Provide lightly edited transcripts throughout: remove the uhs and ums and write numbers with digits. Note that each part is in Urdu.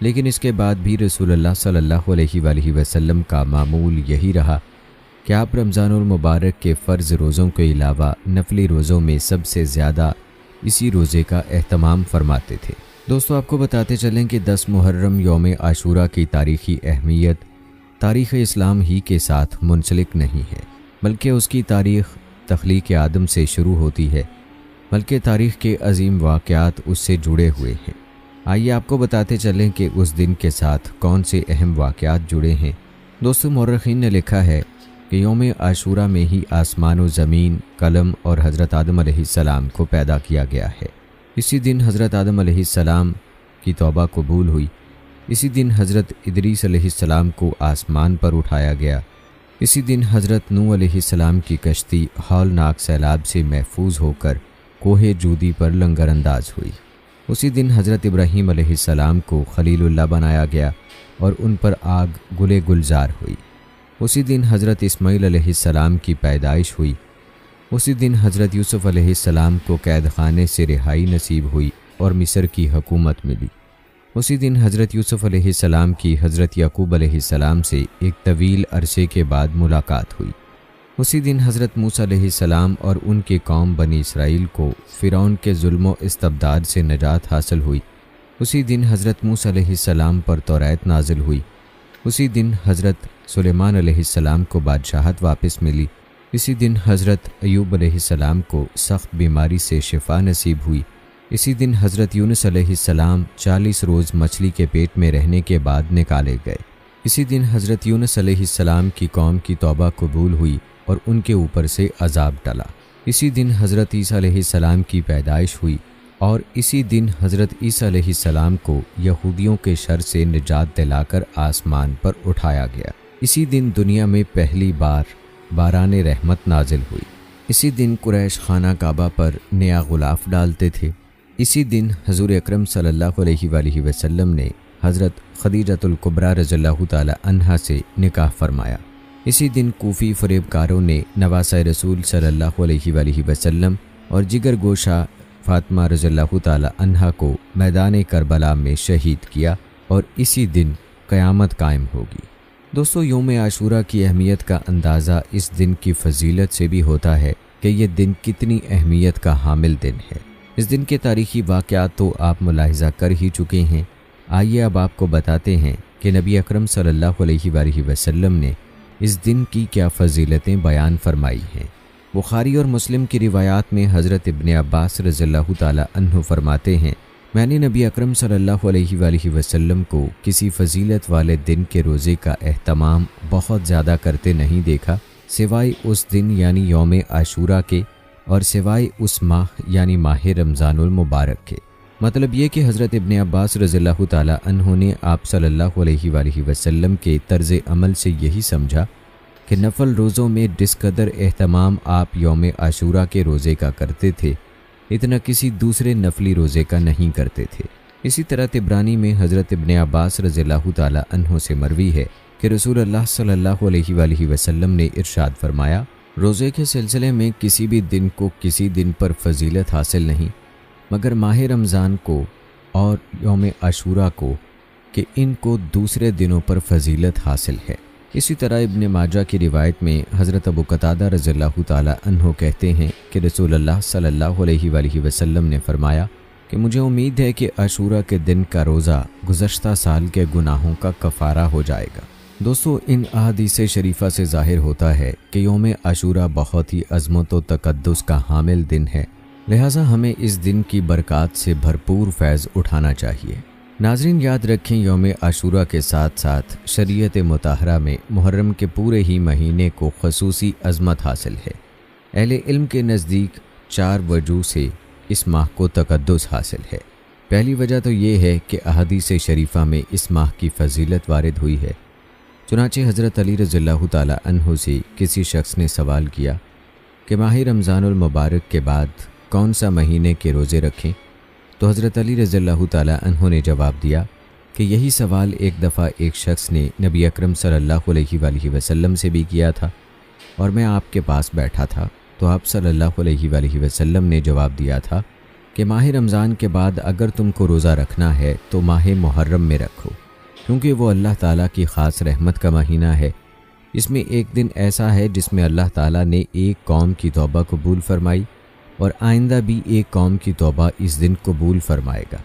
لیکن اس کے بعد بھی رسول اللہ صلی اللہ علیہ وآلہ وسلم کا معمول یہی رہا کہ آپ رمضان المبارک کے فرض روزوں کے علاوہ نفلی روزوں میں سب سے زیادہ اسی روزے کا اہتمام فرماتے تھے۔ دوستو، آپ کو بتاتے چلیں کہ 10 محرم یوم عاشورہ کی تاریخی اہمیت تاریخ اسلام ہی کے ساتھ منسلک نہیں ہے، بلکہ اس کی تاریخ تخلیق آدم سے شروع ہوتی ہے، بلکہ تاریخ کے عظیم واقعات اس سے جڑے ہوئے ہیں۔ آئیے آپ کو بتاتے چلیں کہ اس دن کے ساتھ کون سے اہم واقعات جڑے ہیں۔ دوستو، مورخین نے لکھا ہے کہ یوم عاشورہ میں ہی آسمان و زمین، قلم اور حضرت آدم علیہ السلام کو پیدا کیا گیا ہے۔ اسی دن حضرت آدم علیہ السلام کی توبہ قبول ہوئی۔ اسی دن حضرت ادریس علیہ السلام کو آسمان پر اٹھایا گیا۔ اسی دن حضرت نوح علیہ السلام کی کشتی ہولناک سیلاب سے محفوظ ہو کر کوہ جودی پر لنگر انداز ہوئی۔ اسی دن حضرت ابراہیم علیہ السلام کو خلیل اللہ بنایا گیا اور ان پر آگ گلے گلزار ہوئی۔ اسی دن حضرت اسماعیل علیہ السلام کی پیدائش ہوئی۔ اسی دن حضرت یوسف علیہ السلام کو قید خانے سے رہائی نصیب ہوئی اور مصر کی حکومت ملی۔ اسی دن حضرت یوسف علیہ السلام کی حضرت یعقوب علیہ السلام سے ایک طویل عرصے کے بعد ملاقات ہوئی۔ اسی دن حضرت موسیٰ علیہ السلام اور ان کی قوم بنی اسرائیل کو فرعون کے ظلم و استبداد سے نجات حاصل ہوئی۔ اسی دن حضرت موسیٰ علیہ السلام پر توریت نازل ہوئی۔ اسی دن حضرت سلیمان علیہ السلام کو بادشاہت واپس ملی۔ اسی دن حضرت ایوب علیہ السلام کو سخت بیماری سے شفا نصیب ہوئی۔ اسی دن حضرت یونس علیہ السلام 40 روز مچھلی کے پیٹ میں رہنے کے بعد نکالے گئے۔ اسی دن حضرت یونس علیہ السلام کی قوم کی توبہ قبول ہوئی اور ان کے اوپر سے عذاب ٹلا۔ اسی دن حضرت عیسیٰ علیہ السلام کی پیدائش ہوئی اور اسی دن حضرت عیسیٰ علیہ السلام کو یہودیوں کے شر سے نجات دلا کر آسمان پر اٹھایا گیا۔ اسی دن دنیا میں پہلی بار باران رحمت نازل ہوئی۔ اسی دن قریش خانہ کعبہ پر نیا غلاف ڈالتے تھے۔ اسی دن حضور اکرم صلی اللہ علیہ وآلہ وسلم نے حضرت خدیجۃ الکبریٰ رضی اللہ تعالی عنہا سے نکاح فرمایا۔ اسی دن کوفی فریب کاروں نے نواسہ رسول صلی اللہ علیہ وآلہ وسلم اور جگر گوشہ فاطمہ رضی اللہ تعالی عنہا کو میدان کربلا میں شہید کیا اور اسی دن قیامت قائم ہوگی۔ دوستو، یوم عاشورہ کی اہمیت کا اندازہ اس دن کی فضیلت سے بھی ہوتا ہے کہ یہ دن کتنی اہمیت کا حامل دن ہے۔ اس دن کے تاریخی واقعات تو آپ ملاحظہ کر ہی چکے ہیں۔ آئیے اب آپ کو بتاتے ہیں کہ نبی اکرم صلی اللہ علیہ وآلہ وسلم نے اس دن کی کیا فضیلتیں بیان فرمائی ہیں۔ بخاری اور مسلم کی روایات میں حضرت ابن عباس رضی اللہ تعالی عنہ فرماتے ہیں، میں نے نبی اکرم صلی اللہ علیہ وآلہ وسلم کو کسی فضیلت والے دن کے روزے کا اہتمام بہت زیادہ کرتے نہیں دیکھا سوائے اس دن یعنی یوم عاشورہ کے اور سوائے اس ماہ یعنی ماہ رمضان المبارک کے۔ مطلب یہ کہ حضرت ابن عباس رضی اللہ تعالی عنہ نے آپ صلی اللہ علیہ وآلہ وسلم کے طرز عمل سے یہی سمجھا کہ نفل روزوں میں جس قدر اہتمام آپ یوم عاشورہ کے روزے کا کرتے تھے اتنا کسی دوسرے نفلی روزے کا نہیں کرتے تھے۔ اسی طرح طبرانی میں حضرت ابن عباس رضی اللہ تعالی عنہ سے مروی ہے کہ رسول اللہ صلی اللہ علیہ وآلہ وسلم نے ارشاد فرمایا، روزے کے سلسلے میں کسی بھی دن کو کسی دن پر فضیلت حاصل نہیں مگر ماہ رمضان کو اور یوم عاشورہ کو، کہ ان کو دوسرے دنوں پر فضیلت حاصل ہے۔ اسی طرح ابن ماجہ کی روایت میں حضرت ابو قتادہ رضی اللہ تعالی عنہ کہتے ہیں کہ رسول اللہ صلی اللہ علیہ وآلہ وسلم نے فرمایا کہ مجھے امید ہے کہ عاشورہ کے دن کا روزہ گزشتہ سال کے گناہوں کا کفارہ ہو جائے گا۔ دوستو، ان احادیث شریفہ سے ظاہر ہوتا ہے کہ یوم عاشورہ بہت ہی عظمت و تقدس کا حامل دن ہے، لہٰذا ہمیں اس دن کی برکات سے بھرپور فیض اٹھانا چاہیے۔ ناظرین، یاد رکھیں یوم عاشورہ کے ساتھ ساتھ شریعت مطہرہ میں محرم کے پورے ہی مہینے کو خصوصی عظمت حاصل ہے۔ اہل علم کے نزدیک 4 وجوہ سے اس ماہ کو تقدس حاصل ہے۔ پہلی وجہ تو یہ ہے کہ احادیث شریفہ میں اس ماہ کی فضیلت وارد ہوئی ہے۔ چنانچہ حضرت علی رضی اللہ تعالی عنہ سے کسی شخص نے سوال کیا کہ ماہ رمضان المبارک کے بعد کون سا مہینے کے روزے رکھیں، تو حضرت علی رضی اللہ تعالی عنہ نے جواب دیا کہ یہی سوال ایک دفعہ ایک شخص نے نبی اکرم صلی اللہ علیہ وآلہ وسلم سے بھی کیا تھا اور میں آپ کے پاس بیٹھا تھا، تو آپ صلی اللہ علیہ وآلہ وسلم نے جواب دیا تھا کہ ماہ رمضان کے بعد اگر تم کو روزہ رکھنا ہے تو ماہ محرم میں رکھو، کیونکہ وہ اللہ تعالیٰ کی خاص رحمت کا مہینہ ہے۔ اس میں ایک دن ایسا ہے جس میں اللہ تعالیٰ نے ایک قوم کی توبہ قبول فرمائی اور آئندہ بھی ایک قوم کی توبہ اس دن قبول فرمائے گا۔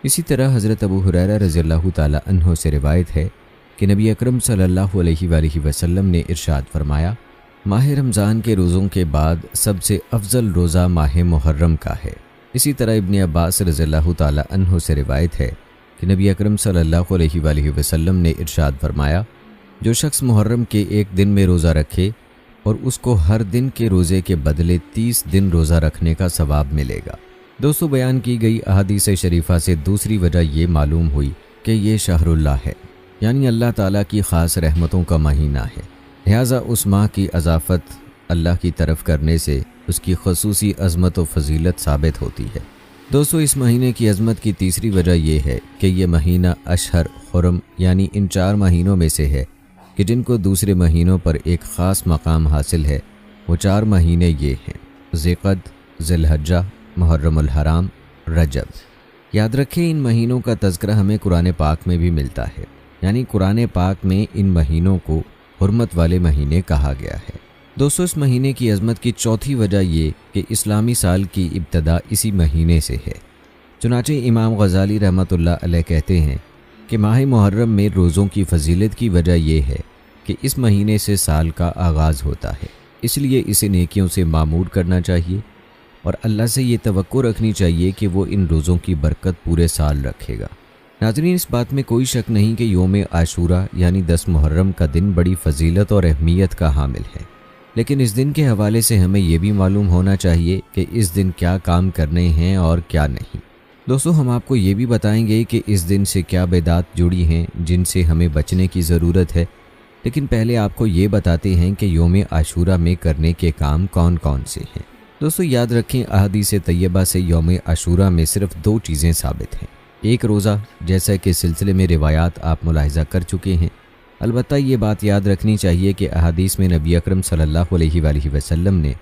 اسی طرح حضرت ابو ہریرہ رضی اللہ تعالیٰ عنہ سے روایت ہے کہ نبی اکرم صلی اللہ علیہ وآلہ وسلم نے ارشاد فرمایا، ماہ رمضان کے روزوں کے بعد سب سے افضل روزہ ماہ محرم کا ہے۔ اسی طرح ابن عباس رضی اللہ تعالیٰ عنہ سے روایت ہے کہ نبی اکرم صلی اللہ علیہ وآلہ وسلم نے ارشاد فرمایا، جو شخص محرم کے ایک دن میں روزہ رکھے اور اس کو ہر دن کے روزے کے بدلے 30 دن روزہ رکھنے کا ثواب ملے گا۔ دوستو، بیان کی گئی احادیث شریفہ سے دوسری وجہ یہ معلوم ہوئی کہ یہ شہر اللہ ہے، یعنی اللہ تعالیٰ کی خاص رحمتوں کا مہینہ ہے، لہٰذا اس ماہ کی اضافت اللہ کی طرف کرنے سے اس کی خصوصی عظمت و فضیلت ثابت ہوتی ہے۔ دوستو، اس مہینے کی عظمت کی تیسری وجہ یہ ہے کہ یہ مہینہ اشہر حرم یعنی ان 4 مہینوں میں سے ہے کہ جن کو دوسرے مہینوں پر ایک خاص مقام حاصل ہے۔ وہ 4 مہینے یہ ہیں: ذی القعدہ، ذی الحجہ، محرم الحرام، رجب۔ یاد رکھیں، ان مہینوں کا تذکرہ ہمیں قرآن پاک میں بھی ملتا ہے، یعنی قرآن پاک میں ان مہینوں کو حرمت والے مہینے کہا گیا ہے۔ دوستو، اس مہینے کی عظمت کی چوتھی وجہ یہ کہ اسلامی سال کی ابتدا اسی مہینے سے ہے۔ چنانچہ امام غزالی رحمۃ اللہ علیہ کہتے ہیں کہ ماہ محرم میں روزوں کی فضیلت کی وجہ یہ ہے کہ اس مہینے سے سال کا آغاز ہوتا ہے، اس لیے اسے نیکیوں سے معمور کرنا چاہیے اور اللہ سے یہ توقع رکھنی چاہیے کہ وہ ان روزوں کی برکت پورے سال رکھے گا۔ ناظرین، اس بات میں کوئی شک نہیں کہ یوم عاشورہ یعنی 10 محرم کا دن بڑی فضیلت اور اہمیت کا حامل ہے، لیکن اس دن کے حوالے سے ہمیں یہ بھی معلوم ہونا چاہیے کہ اس دن کیا کام کرنے ہیں اور کیا نہیں۔ دوستو، ہم آپ کو یہ بھی بتائیں گے کہ اس دن سے کیا بدعات جڑی ہیں جن سے ہمیں بچنے کی ضرورت ہے، لیکن پہلے آپ کو یہ بتاتے ہیں کہ یوم عاشورہ میں کرنے کے کام کون کون سے ہیں۔ دوستو، یاد رکھیں، احادیث طیبہ سے یوم عاشورہ میں صرف 2 چیزیں ثابت ہیں: ایک روزہ، جیسا کہ سلسلے میں روایات آپ ملاحظہ کر چکے ہیں۔ البتہ یہ بات یاد رکھنی چاہیے کہ احادیث میں نبی اکرم صلی اللہ علیہ وآلہ وسلم نے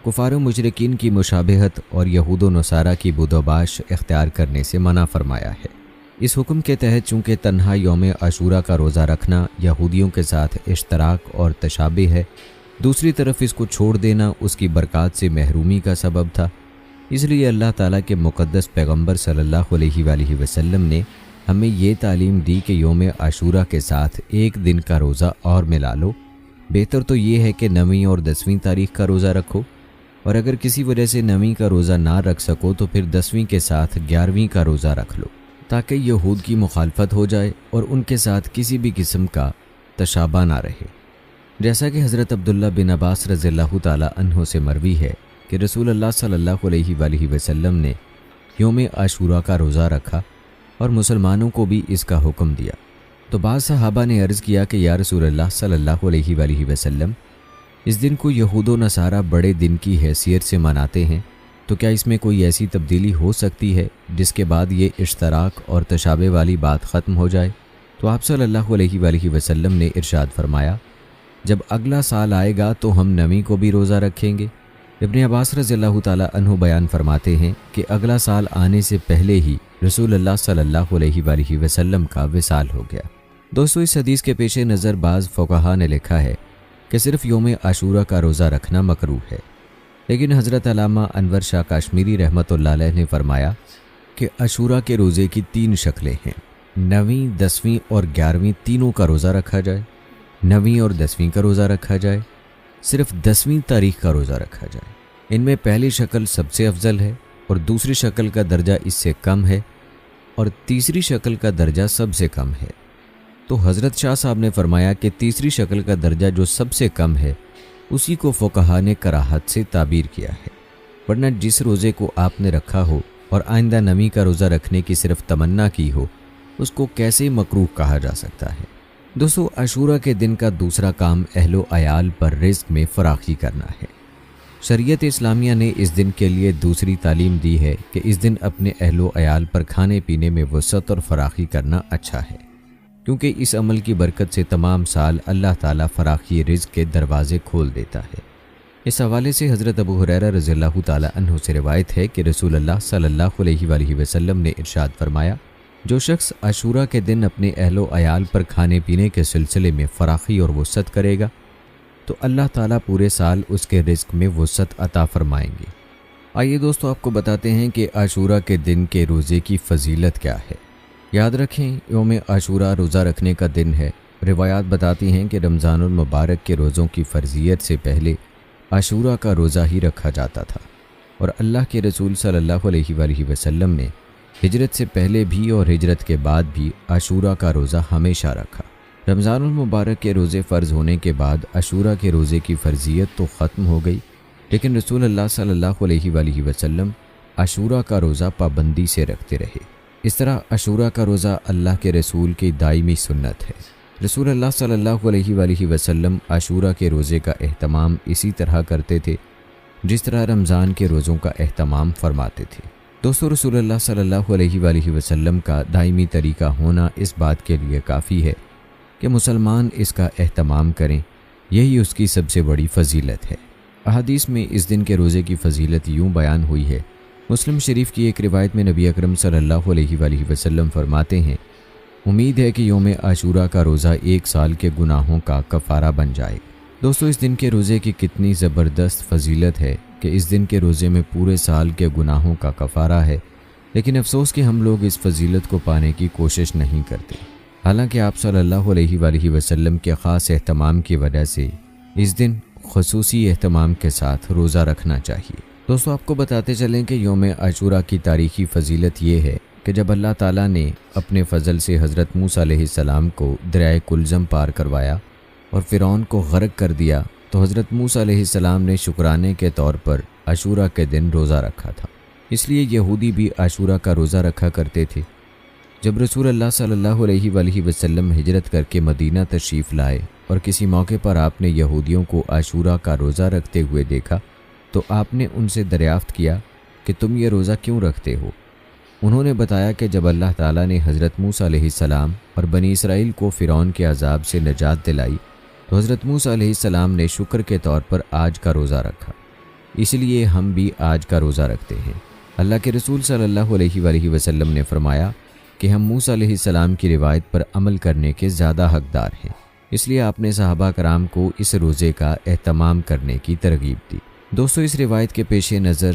کفار و مشرکین کی مشابہت اور یہود و نصارہ کی بود و باش اختیار کرنے سے منع فرمایا ہے۔ اس حکم کے تحت چونکہ تنہا یوم عاشورہ کا روزہ رکھنا یہودیوں کے ساتھ اشتراک اور تشابہ ہے، دوسری طرف اس کو چھوڑ دینا اس کی برکات سے محرومی کا سبب تھا، اس لیے اللہ تعالیٰ کے مقدس پیغمبر صلی اللہ علیہ وآلہ وسلم نے ہمیں یہ تعلیم دی کہ یوم عاشورہ کے ساتھ ایک دن کا روزہ اور ملا لو۔ بہتر تو یہ ہے کہ 9ویں اور 10ویں تاریخ کا روزہ رکھو، اور اگر کسی وجہ سے 9ویں کا روزہ نہ رکھ سکو تو پھر 10ویں کے ساتھ 11ویں کا روزہ رکھ لو، تاکہ یہود کی مخالفت ہو جائے اور ان کے ساتھ کسی بھی قسم کا تشابہ نہ رہے۔ جیسا کہ حضرت عبداللہ بن عباس رضی اللہ تعالیٰ عنہ سے مروی ہے کہ رسول اللہ صلی اللہ علیہ وآلہ وسلم نے یوم عاشورہ کا روزہ رکھا اور مسلمانوں کو بھی اس کا حکم دیا، تو بعض صحابہ نے عرض کیا کہ یا رسول اللہ صلی اللہ علیہ وآلہ وسلم، اس دن کو یہود و نصارہ بڑے دن کی حیثیت سے مناتے ہیں، تو کیا اس میں کوئی ایسی تبدیلی ہو سکتی ہے جس کے بعد یہ اشتراک اور تشابہ والی بات ختم ہو جائے؟ تو آپ صلی اللہ علیہ وآلہ وسلم نے ارشاد فرمایا، جب اگلا سال آئے گا تو ہم 9ویں کو بھی روزہ رکھیں گے۔ ابن عباس رضی اللہ تعالیٰ عنہ بیان فرماتے ہیں کہ اگلا سال آنے سے پہلے ہی رسول اللہ صلی اللہ علیہ وآلہ وسلم کا وصال ہو گیا۔ دوستو، اس حدیث کے پیش نظر بعض فقہا نے لکھا ہے کہ صرف یوم عاشورہ کا روزہ رکھنا مکروہ ہے، لیکن حضرت علامہ انور شاہ کاشمیری رحمۃ اللہ علیہ نے فرمایا کہ عاشورہ کے روزے کی 3 شکلیں ہیں: 9ویں، 10ویں اور 11ویں تینوں کا روزہ رکھا جائے، 9ویں اور 10ویں کا روزہ رکھا جائے، صرف 10ویں تاریخ کا روزہ رکھا جائے۔ ان میں پہلی شکل سب سے افضل ہے اور دوسری شکل کا درجہ اس سے کم ہے اور تیسری شکل کا درجہ سب سے کم ہے۔ تو حضرت شاہ صاحب نے فرمایا کہ تیسری شکل کا درجہ جو سب سے کم ہے اسی کو فقہا نے کراہت سے تعبیر کیا ہے، ورنہ جس روزے کو آپ نے رکھا ہو اور آئندہ 9ویں کا روزہ رکھنے کی صرف تمنا کی ہو اس کو کیسے مکروہ کہا جا سکتا ہے؟ دوستو، عاشورہ کے دن کا دوسرا کام اہل و عیال پر رزق میں فراخی کرنا ہے۔ شریعت اسلامیہ نے اس دن کے لیے دوسری تعلیم دی ہے کہ اس دن اپنے اہل و عیال پر کھانے پینے میں وسعت اور فراخی کرنا اچھا ہے، کیونکہ اس عمل کی برکت سے تمام سال اللہ تعالیٰ فراخی رزق کے دروازے کھول دیتا ہے۔ اس حوالے سے حضرت ابو ہریرہ رضی اللہ تعالی عنہ سے روایت ہے کہ رسول اللہ صلی اللہ علیہ وآلہ وسلم نے ارشاد فرمایا، جو شخص عاشورہ کے دن اپنے اہل و عیال پر کھانے پینے کے سلسلے میں فراخی اور وسعت کرے گا تو اللہ تعالیٰ پورے سال اس کے رزق میں وسعت عطا فرمائیں گے۔ آئیے دوستو آپ کو بتاتے ہیں کہ عاشورہ کے دن کے روزے کی فضیلت کیا ہے۔ یاد رکھیں یوم عاشورہ روزہ رکھنے کا دن ہے۔ روایات بتاتی ہیں کہ رمضان المبارک کے روزوں کی فرضیت سے پہلے عاشورہ کا روزہ ہی رکھا جاتا تھا، اور اللہ کے رسول صلی اللہ علیہ وآلہ وسلم نے ہجرت سے پہلے بھی اور ہجرت کے بعد بھی عاشورہ کا روزہ ہمیشہ رکھا۔ رمضان المبارک کے روزے فرض ہونے کے بعد عاشورہ کے روزے کی فرضیت تو ختم ہو گئی، لیکن رسول اللہ صلی اللہ علیہ وآلہ وسلم عاشورہ کا روزہ پابندی سے رکھتے رہے۔ اس طرح عاشورہ کا روزہ اللہ کے رسول کی دائمی سنت ہے۔ رسول اللہ صلی اللہ علیہ وآلہ وسلم عاشورہ کے روزے کا اہتمام اسی طرح کرتے تھے جس طرح رمضان کے روزوں کا اہتمام فرماتے تھے۔ دوستو رسول اللہ صلی اللہ علیہ وآلہ وسلم کا دائمی طریقہ ہونا اس بات کے لیے کافی ہے کہ مسلمان اس کا اہتمام کریں، یہی اس کی سب سے بڑی فضیلت ہے۔ احادیث میں اس دن کے روزے کی فضیلت یوں بیان ہوئی ہے۔ مسلم شریف کی ایک روایت میں نبی اکرم صلی اللہ علیہ وآلہ وسلم فرماتے ہیں، امید ہے کہ یوم عاشورہ کا روزہ 1 سال کے گناہوں کا کفارہ بن جائے۔ دوستو اس دن کے روزے کی کتنی زبردست فضیلت ہے کہ اس دن کے روزے میں پورے سال کے گناہوں کا کفارہ ہے، لیکن افسوس کہ ہم لوگ اس فضیلت کو پانے کی کوشش نہیں کرتے، حالانکہ آپ صلی اللہ علیہ وآلہ وسلم کے خاص اہتمام کی وجہ سے اس دن خصوصی اہتمام کے ساتھ روزہ رکھنا چاہیے۔ دوستو آپ کو بتاتے چلیں کہ یوم عاشورہ کی تاریخی فضیلت یہ ہے کہ جب اللہ تعالیٰ نے اپنے فضل سے حضرت موسیٰ علیہ السلام کو دریائے کلزم پار کروایا اور فرعون کو غرق کر دیا تو حضرت موسیٰ علیہ السلام نے شکرانے کے طور پر عاشورہ کے دن روزہ رکھا تھا۔ اس لیے یہودی بھی عاشورہ کا روزہ رکھا کرتے تھے۔ جب رسول اللہ صلی اللہ علیہ وآلہ وسلم ہجرت کر کے مدینہ تشریف لائے اور کسی موقع پر آپ نے یہودیوں کو عاشورہ کا روزہ رکھتے ہوئے دیکھا تو آپ نے ان سے دریافت کیا کہ تم یہ روزہ کیوں رکھتے ہو؟ انہوں نے بتایا کہ جب اللہ تعالیٰ نے حضرت موسیٰ علیہ السلام اور بنی اسرائیل کو فرعون کے عذاب سے نجات دلائی تو حضرت موسیٰ علیہ السلام نے شکر کے طور پر آج کا روزہ رکھا، اس لیے ہم بھی آج کا روزہ رکھتے ہیں۔ اللہ کے رسول صلی اللہ علیہ وآلہ وسلم نے فرمایا کہ ہم موسیٰ علیہ السلام کی روایت پر عمل کرنے کے زیادہ حقدار ہیں، اس لیے آپ نے صحابہ کرام کو اس روزے کا اہتمام کرنے کی ترغیب دی۔ دوستو اس روایت کے پیش نظر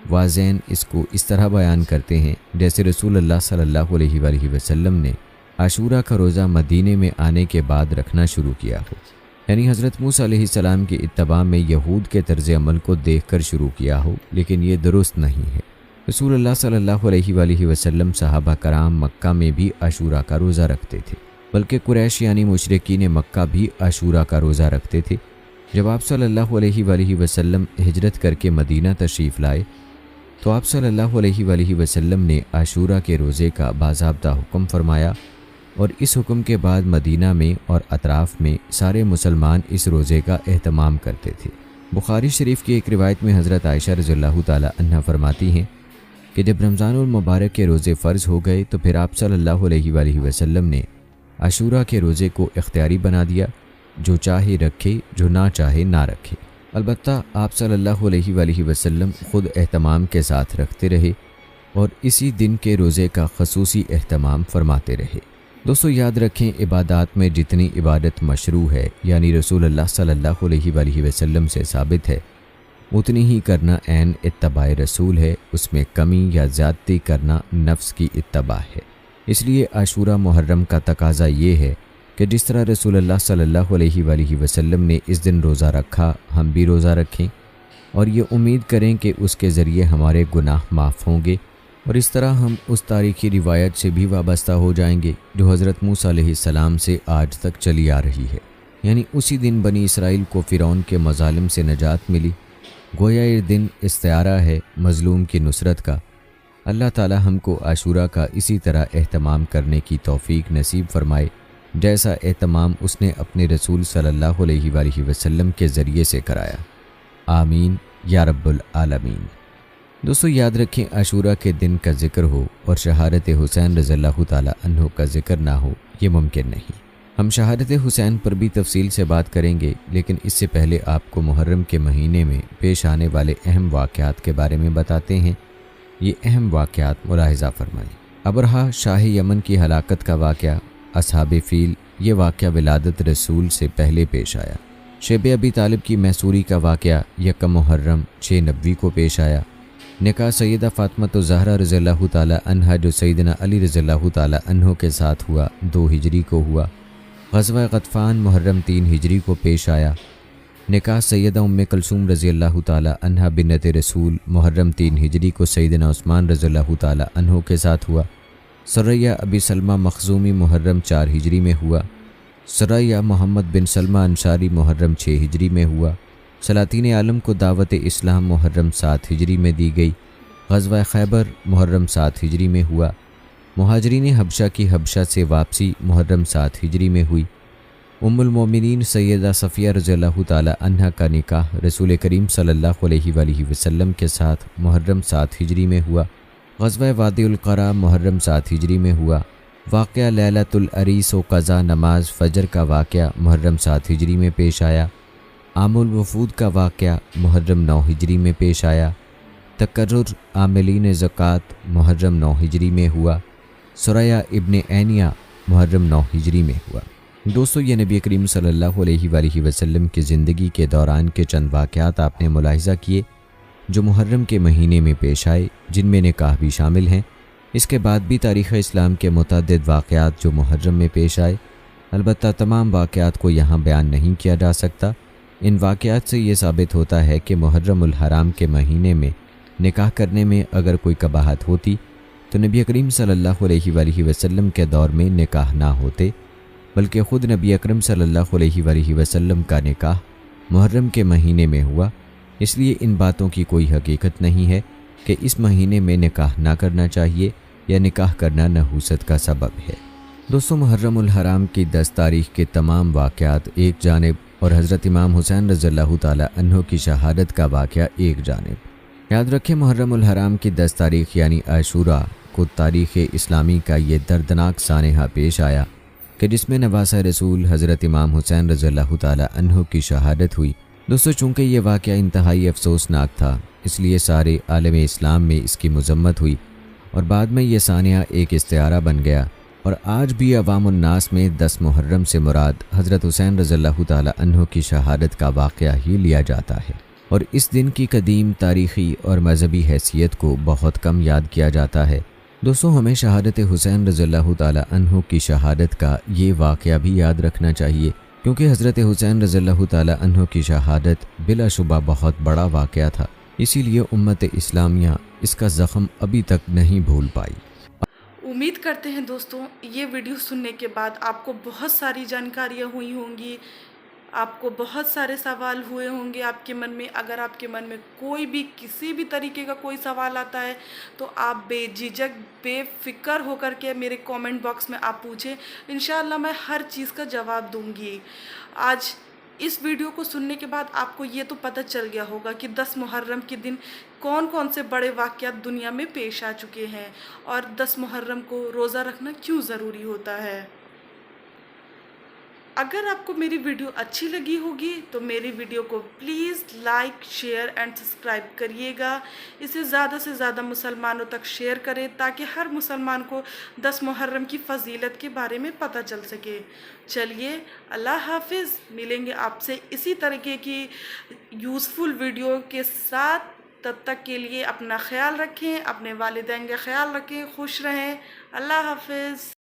واضحین اس کو اس طرح بیان کرتے ہیں جیسے رسول اللہ صلی اللہ علیہ وآلہ وسلم نے عاشورہ کا روزہ مدینے میں آنے کے بعد رکھنا شروع کیا ہو، یعنی حضرت موسیٰ علیہ السلام کی اتباع میں یہود کے طرز عمل کو دیکھ کر شروع کیا ہو، لیکن یہ درست نہیں ہے۔ رسول اللہ صلی اللہ علیہ وآلہ وسلم صحابہ کرام مکہ میں بھی عاشورہ کا روزہ رکھتے تھے، بلکہ قریش یعنی مشرکین مکہ بھی عاشورہ کا روزہ رکھتے تھے۔ جب آپ صلی اللہ علیہ وآلہ وسلم ہجرت کر کے مدینہ تشریف لائے تو آپ صلی اللہ علیہ وآلہ وسلم نے عاشورہ کے روزے کا باضابطہ حکم فرمایا، اور اس حکم کے بعد مدینہ میں اور اطراف میں سارے مسلمان اس روزے کا اہتمام کرتے تھے۔ بخاری شریف کی ایک روایت میں حضرت عائشہ رضی اللہ تعالی عنہا فرماتی ہیں کہ جب رمضان المبارک کے روزے فرض ہو گئے تو پھر آپ صلی اللہ علیہ وآلہ وسلم نے عاشورہ کے روزے کو اختیاری بنا دیا، جو چاہے رکھے جو نہ چاہے نہ رکھے۔ البتہ آپ صلی اللہ علیہ وآلہ وسلم خود اہتمام کے ساتھ رکھتے رہے اور اسی دن کے روزے کا خصوصی اہتمام فرماتے رہے۔ دوستو یاد رکھیں عبادات میں جتنی عبادت مشروع ہے یعنی رسول اللہ صلی اللہ علیہ وآلہ وسلم سے ثابت ہے اتنی ہی کرنا عین اتباع رسول ہے، اس میں کمی یا زیادتی کرنا نفس کی اتباع ہے۔ اس لیے عاشورہ محرم کا تقاضا یہ ہے کہ جس طرح رسول اللہ صلی اللہ علیہ وآلہ وسلم نے اس دن روزہ رکھا ہم بھی روزہ رکھیں، اور یہ امید کریں کہ اس کے ذریعے ہمارے گناہ معاف ہوں گے، اور اس طرح ہم اس تاریخی روایت سے بھی وابستہ ہو جائیں گے جو حضرت موسیٰ علیہ السلام سے آج تک چلی آ رہی ہے، یعنی اسی دن بنی اسرائیل کو فرعون کے مظالم سے نجات ملی۔ گویا یہ دن استعارہ ہے مظلوم کی نصرت کا۔ اللہ تعالی ہم کو عاشورہ کا اسی طرح اہتمام کرنے کی توفیق نصیب فرمائے جیسا اہتمام اس نے اپنے رسول صلی اللہ علیہ وآلہ وسلم کے ذریعے سے کرایا، آمین یا رب العالمین۔ دوستو یاد رکھیں عاشورہ کے دن کا ذکر ہو اور شہادت حسین رضی اللہ تعالی عنہ کا ذکر نہ ہو، یہ ممکن نہیں۔ ہم شہادت حسین پر بھی تفصیل سے بات کریں گے، لیکن اس سے پہلے آپ کو محرم کے مہینے میں پیش آنے والے اہم واقعات کے بارے میں بتاتے ہیں۔ یہ اہم واقعات ملاحظہ فرمائیں۔ ابرہہ شاہ یمن کی ہلاکت کا واقعہ، اصحاب فیل، یہ واقعہ ولادت رسول سے پہلے پیش آیا۔ شیب ابی طالب کی محصوری کا واقعہ یکم محرم 6 نبوی کو پیش آیا۔ نکاح سیدہ فاطمہ الزہرا رضی اللہ تعالی عنہا جو سیدنا علی رضی اللہ تعالی عنہ کے ساتھ ہوا 2 ہجری کو ہوا۔ غزوہ غطفان محرم 3 ہجری کو پیش آیا۔ نکاح سیدہ ام کلثوم رضی اللہ تعالی عنہا بنت رسول محرم 3 ہجری کو سیدنا عثمان رضی اللہ تعالی عنہ کے ساتھ ہوا۔ سریہ ابی سلمہ مخزومی محرم 4 ہجری میں ہوا۔ سریہ محمد بن سلمہ انصاری محرم 6 ہجری میں ہوا۔ سلاطین عالم کو دعوت اسلام محرم 7 ہجری میں دی گئی۔ غزوہ خیبر محرم 7 ہجری میں ہوا۔ مہاجرین حبشہ کی حبشہ سے واپسی محرم 7 ہجری میں ہوئی۔ ام المومنین سیدہ صفیہ رضی اللہ تعالی عنہا کا نکاح رسول کریم صلی اللہ علیہ وآلہ وسلم کے ساتھ محرم 7 ہجری میں ہوا۔ غزوہ وادی القرا محرم 7 ہجری میں ہوا۔ واقعہ لیلۃ العریس و قضا نماز فجر کا واقعہ محرم 7 ہجری میں پیش آیا۔ عام الوفود کا واقعہ محرم 9 ہجری میں پیش آیا۔ تقرر عاملین زکوٰۃ محرم 9 ہجری میں ہوا۔ سریہ ابن عینیہ محرم 9 ہجری میں ہوا۔ دوستو، یہ نبی کریم صلی اللہ علیہ وآلہ وسلم کی زندگی کے دوران کے چند واقعات آپ نے ملاحظہ کیے جو محرم کے مہینے میں پیش آئے، جن میں نکاح بھی شامل ہیں۔ اس کے بعد بھی تاریخ اسلام کے متعدد واقعات جو محرم میں پیش آئے، البتہ تمام واقعات کو یہاں بیان نہیں کیا جا سکتا۔ ان واقعات سے یہ ثابت ہوتا ہے کہ محرم الحرام کے مہینے میں نکاح کرنے میں اگر کوئی قباحت ہوتی تو نبی کریم صلی اللہ علیہ وآلہ وسلم کے دور میں نکاح نہ ہوتے، بلکہ خود نبی اکرم صلی اللہ علیہ وآلہ وسلم کا نکاح محرم کے مہینے میں ہوا۔ اس لیے ان باتوں کی کوئی حقیقت نہیں ہے کہ اس مہینے میں نکاح نہ کرنا چاہیے یا نکاح کرنا نحوست کا سبب ہے۔ دوستو، محرم الحرام کی 10 تاریخ کے تمام واقعات ایک جانب اور حضرت امام حسین رضی اللہ تعالی عنہ کی شہادت کا واقعہ ایک جانب۔ یاد رکھیں، محرم الحرام کی 10 تاریخ یعنی عاشوراء کو تاریخ اسلامی کا یہ دردناک سانحہ پیش آیا کہ جس میں نواسہ رسول حضرت امام حسین رضی اللہ تعالی عنہ کی شہادت ہوئی۔ دوستو، چونکہ یہ واقعہ انتہائی افسوسناک تھا، اس لیے سارے عالم اسلام میں اس کی مذمت ہوئی اور بعد میں یہ سانحہ ایک استعارہ بن گیا، اور آج بھی عوام الناس میں 10 محرم سے مراد حضرت حسین رضی اللہ تعالی عنہ کی شہادت کا واقعہ ہی لیا جاتا ہے، اور اس دن کی قدیم تاریخی اور مذہبی حیثیت کو بہت کم یاد کیا جاتا ہے۔ دوستو، ہمیں شہادت حسین رضی اللہ تعالی عنہ کی شہادت کا یہ واقعہ بھی یاد رکھنا چاہیے، کیونکہ حضرت حسین رضی اللہ تعالی عنہ کی شہادت بلا شبہ بہت بڑا واقعہ تھا، اسی لیے امت اسلامیہ اس کا زخم ابھی تک نہیں بھول پائی۔ امید کرتے ہیں دوستوں یہ ویڈیو سننے کے بعد آپ کو بہت ساری جانکاریاں ہوئی ہوں گی، آپ کو بہت سارے سوال ہوئے ہوں گے آپ کے من میں۔ اگر آپ کے من میں کوئی بھی کسی بھی طریقے کا کوئی سوال آتا ہے تو آپ بے جھجک بے فکر ہو کر کے میرے کومنٹ باکس میں آپ پوچھیں، انشاءاللہ میں ہر چیز کا جواب دوں گی۔ آج اس ویڈیو کو سننے کے بعد آپ کو یہ تو پتہ چل گیا ہوگا کہ 10 محرم کے دن کون کون سے بڑے واقعات دنیا میں پیش آ چکے ہیں اور 10 محرم کو روزہ رکھنا کیوں ضروری ہوتا ہے۔ اگر آپ کو میری ویڈیو اچھی لگی ہوگی تو میری ویڈیو کو please like, share and subscribe کریے گا۔ اسے زیادہ سے زیادہ مسلمانوں تک شیئر کریں تاکہ ہر مسلمان کو 10 محرم کی فضیلت کے بارے میں پتہ چل سکے۔ چلیے، اللہ حافظ، ملیں گے آپ سے اسی طریقے کی یوزفل ویڈیو کے ساتھ۔ تب تک کے لیے اپنا خیال رکھیں، اپنے والدین کا خیال رکھیں، خوش رہیں۔ اللہ حافظ۔